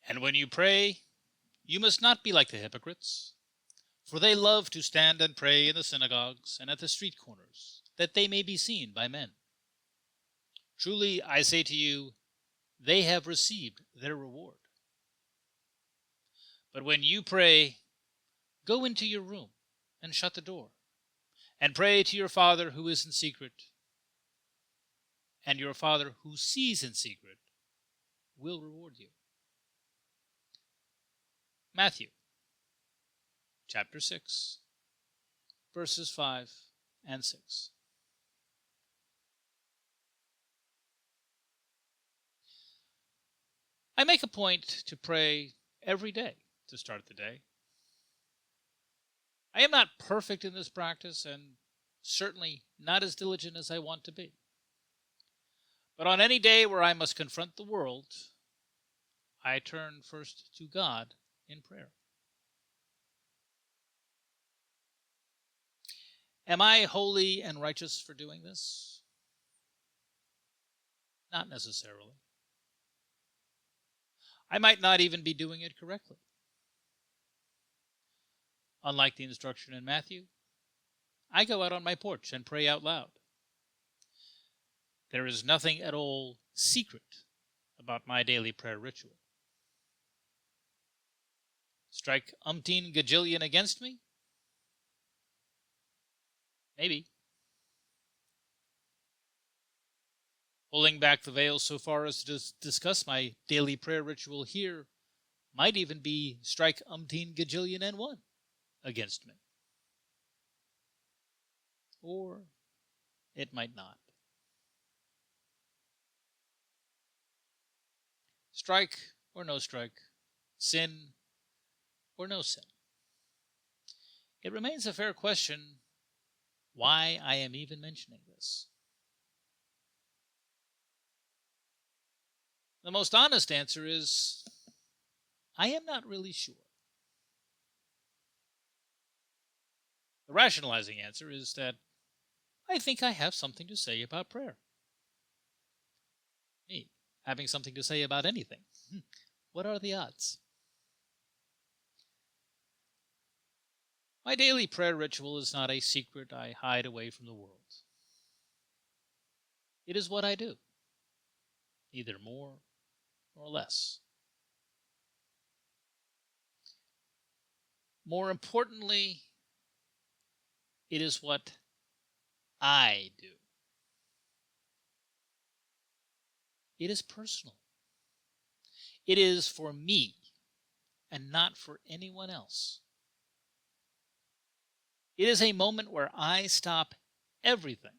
And when you pray, you must not be like the hypocrites, for they love to stand and pray in the synagogues and at the street corners, that they may be seen by men. Truly, I say to you, they have received their reward. But when you pray, go into your room and shut the door, and pray to your Father who is in secret, and your Father who sees in secret will reward you. Matthew chapter 6, verses 5 and 6. I make a point to pray every day to start the day. I am not perfect in this practice and certainly not as diligent as I want to be. But on any day where I must confront the world, I turn first to God in prayer. Am I holy and righteous for doing this? Not necessarily. I might not even be doing it correctly. Unlike the instruction in Matthew, I go out on my porch and pray out loud. There is nothing at all secret about my daily prayer ritual. Strike umpteen gajillion against me? Maybe. Pulling back the veil so far as to discuss my daily prayer ritual here might even be strike umpteen gajillion and one against me. Or it might not. Strike or no strike, sin or no sin. It remains a fair question why I am even mentioning this. The most honest answer is I am not really sure. The rationalizing answer is that I think I have something to say about prayer. Me, having something to say about anything. What are the odds? My daily prayer ritual is not a secret I hide away from the world. It is what I do, neither more nor less. More importantly, it is what I do. It is personal. It is for me and not for anyone else. It is a moment where I stop everything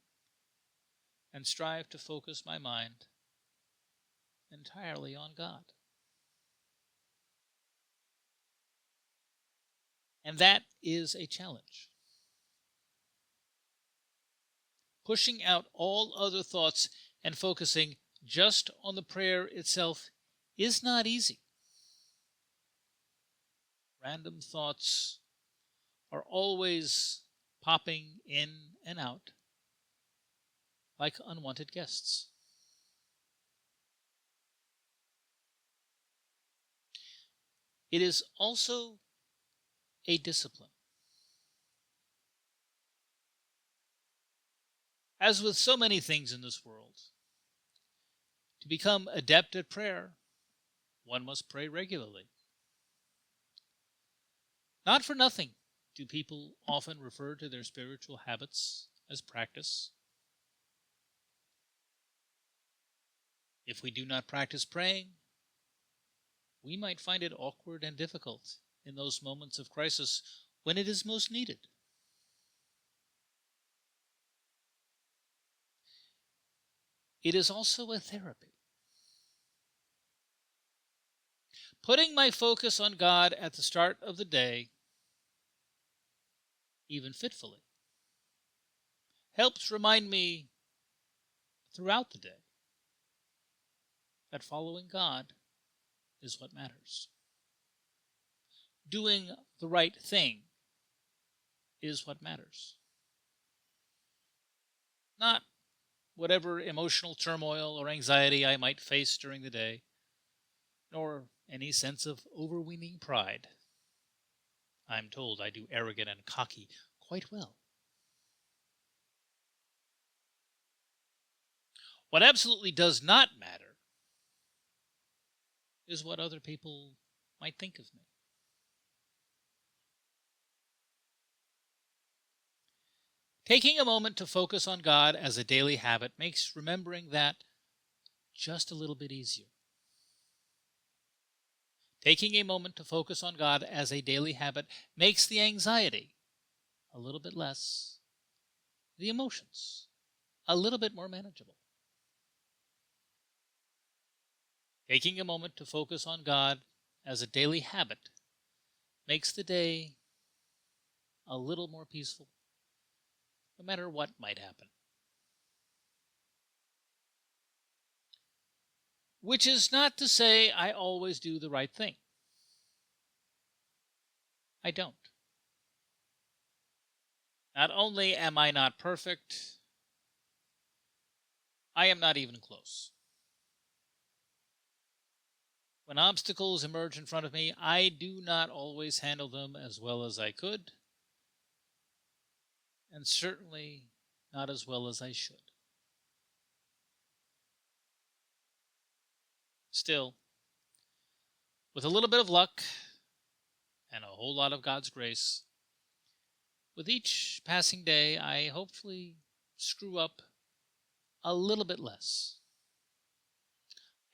and strive to focus my mind entirely on God. And that is a challenge. Pushing out all other thoughts and focusing just on the prayer itself is not easy. Random thoughts are always popping in and out like unwanted guests. It is also a discipline. As with so many things in this world, to become adept at prayer, one must pray regularly. Not for nothing do people often refer to their spiritual habits as practice. If we do not practice praying, we might find it awkward and difficult in those moments of crisis when it is most needed. It is also a therapy. Putting my focus on God at the start of the day, even fitfully, helps remind me throughout the day that following God is what matters. Doing the right thing is what matters. Not whatever emotional turmoil or anxiety I might face during the day, nor any sense of overweening pride. I'm told I do arrogant and cocky quite well. What absolutely does not matter is what other people might think of me. Taking a moment to focus on God as a daily habit makes remembering that just a little bit easier. Taking a moment to focus on God as a daily habit makes the anxiety a little bit less, the emotions a little bit more manageable. Taking a moment to focus on God as a daily habit makes the day a little more peaceful, no matter what might happen. Which is not to say I always do the right thing. I don't. Not only am I not perfect, I am not even close. When obstacles emerge in front of me, I do not always handle them as well as I could, and certainly not as well as I should. Still, with a little bit of luck and a whole lot of God's grace, with each passing day, I hopefully screw up a little bit less.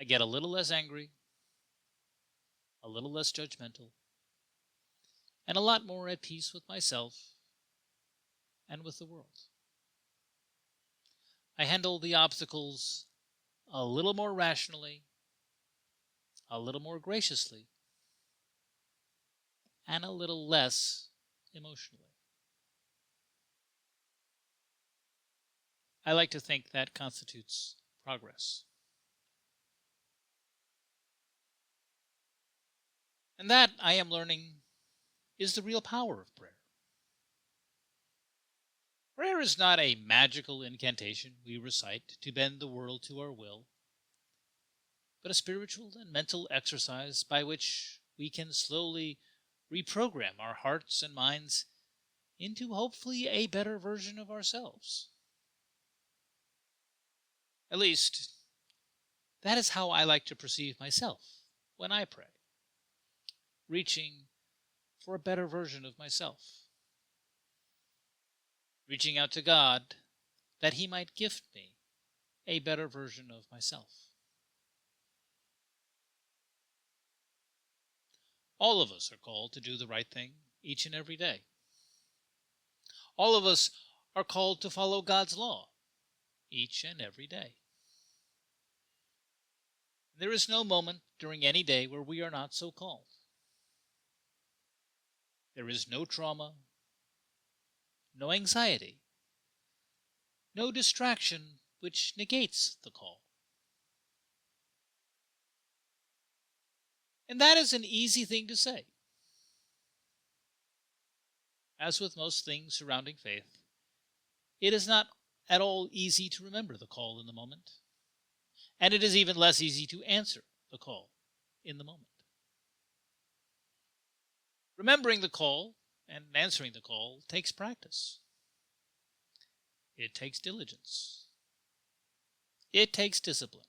I get a little less angry, a little less judgmental, and a lot more at peace with myself and with the world. I handle the obstacles a little more rationally, a little more graciously, and a little less emotionally. I like to think that constitutes progress. And that, I am learning, is the real power of prayer. Prayer is not a magical incantation we recite to bend the world to our will, but a spiritual and mental exercise by which we can slowly reprogram our hearts and minds into hopefully a better version of ourselves. At least, that is how I like to perceive myself when I pray, reaching for a better version of myself, reaching out to God that He might gift me a better version of myself. All of us are called to do the right thing each and every day. All of us are called to follow God's law each and every day. There is no moment during any day where we are not so called. There is no trauma, no anxiety, no distraction which negates the call. And that is an easy thing to say. As with most things surrounding faith, it is not at all easy to remember the call in the moment, and it is even less easy to answer the call in the moment. Remembering the call and answering the call takes practice. It takes diligence. It takes discipline.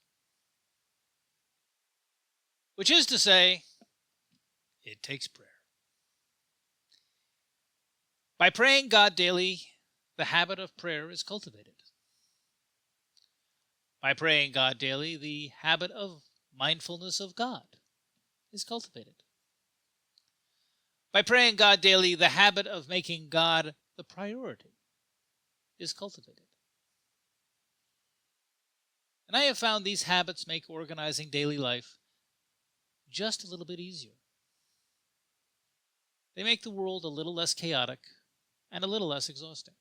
Which is to say, it takes prayer. By praying God daily, the habit of prayer is cultivated. By praying God daily, the habit of mindfulness of God is cultivated. By praying God daily, the habit of making God the priority is cultivated. And I have found these habits make organizing daily life just a little bit easier. They make the world a little less chaotic and a little less exhausting.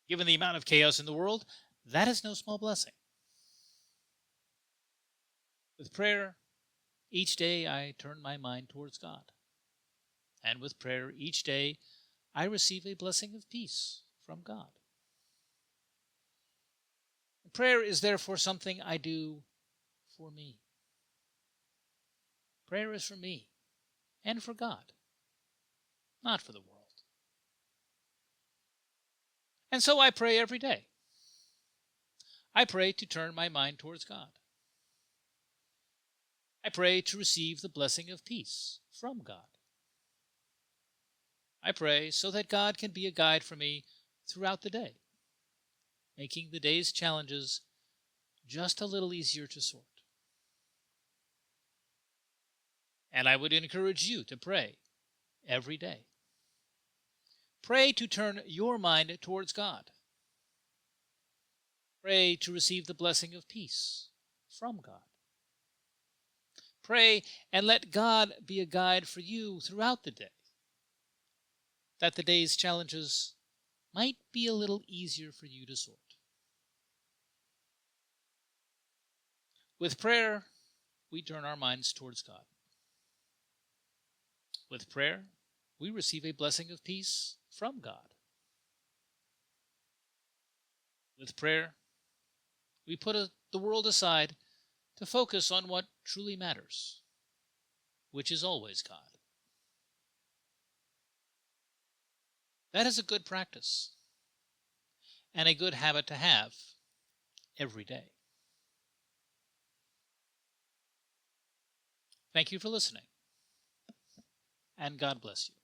Given the amount of chaos in the world, that is no small blessing. With prayer, each day I turn my mind towards God. And with prayer, each day I receive a blessing of peace from God. Prayer is therefore something I do for me. Prayer is for me and for God, not for the world. And so I pray every day. I pray to turn my mind towards God. I pray to receive the blessing of peace from God. I pray so that God can be a guide for me throughout the day, making the day's challenges just a little easier to sort. And I would encourage you to pray every day. Pray to turn your mind towards God. Pray to receive the blessing of peace from God. Pray and let God be a guide for you throughout the day, that the day's challenges might be a little easier for you to sort. With prayer, we turn our minds towards God. With prayer, we receive a blessing of peace from God. With prayer, we put the world aside to focus on what truly matters, which is always God. That is a good practice and a good habit to have every day. Thank you for listening, and God bless you.